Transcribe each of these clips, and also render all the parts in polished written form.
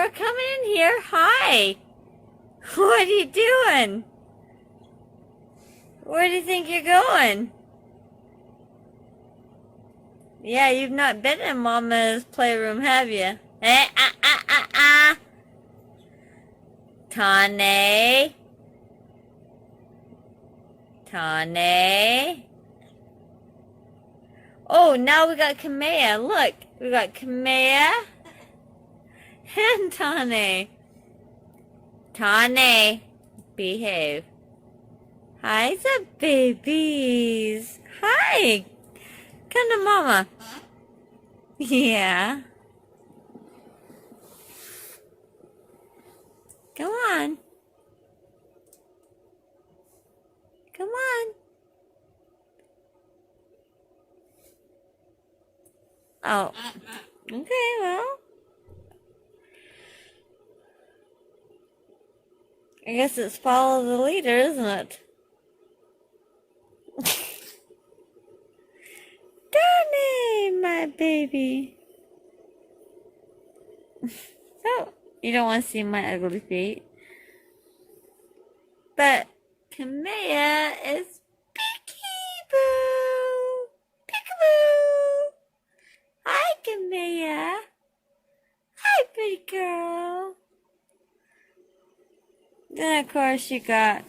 were coming in here. Hi. What are you doing? Where do you think you're going? Yeah, you've not been in Mama's playroom, have you? Tane. Tane. Oh, now we got Kamea. Look, we got Kamea and Tane. Tane, behave. Hi, the babies. Hi. Come to Mama. Yeah. Come on. Come on. Oh. Okay, well. I guess it's follow the leader, isn't it? Tane, my baby. Oh, you don't want to see my ugly feet. But Kamea is peekaboo. Peekaboo. Hi, Kamea. Hi, pretty girl. Then, of course, you got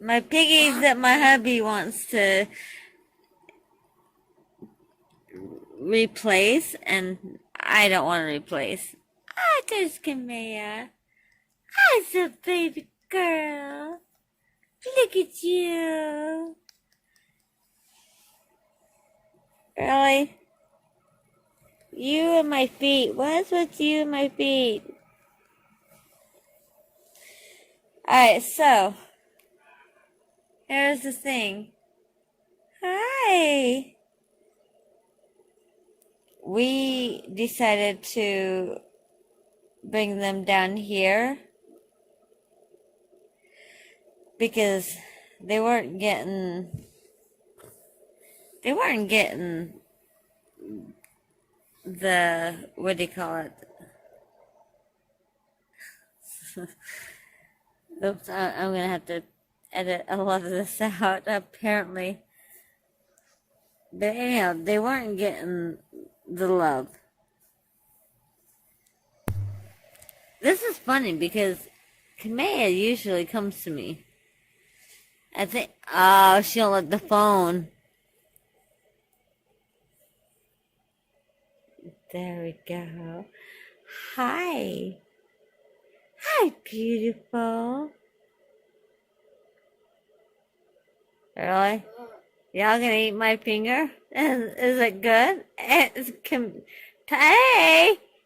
my piggies that my hubby wants to replace, and I don't want to replace. Ah, there's Kamea. Hi, the baby girl. Look at you. Really? You and my feet. What's with you and my feet? Alright, so here's the thing. Hi. We decided to bring them down here because they weren't getting the, what do you call it? Oops, I'm gonna have to edit a lot of this out, apparently. But anyhow, they weren't getting the love. This is funny because Kamea usually comes to me. I think, oh, she don't like the phone. There we go. Hi. Hi, beautiful. Really? Y'all gonna eat my finger? Is it good? Hey,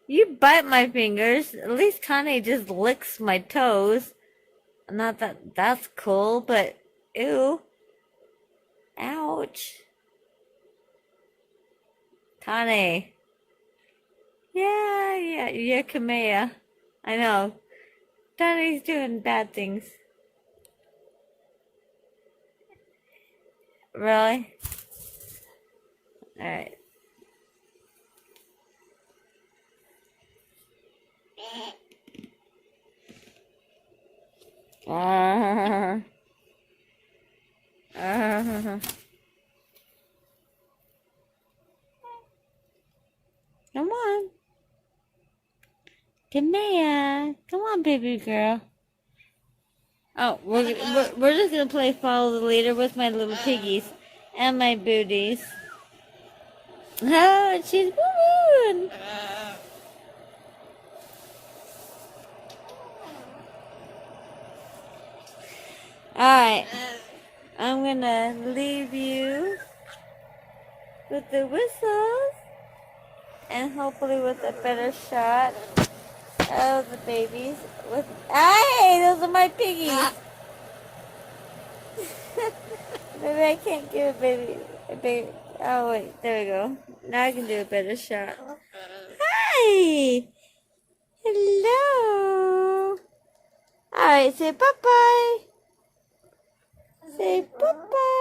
you bite my fingers. At least Tane just licks my toes. Not that that's cool, but ew. Ouch. Tane. Yeah, you're Kamea. I know. Tane's doing bad things. Really? Alright. Come on. Kamea. Come on, baby girl. Oh, we're just gonna play follow the leader with my little piggies and my booties. Oh, she's woo-wooing. Alright, I'm gonna leave you with the whistles and hopefully with a better shot of the babies. Hey, those are my piggies. Maybe I can't give a baby. Oh wait, there we go. Now I can do a better shot. Hi, hello. All right, say bye bye. Say bye bye.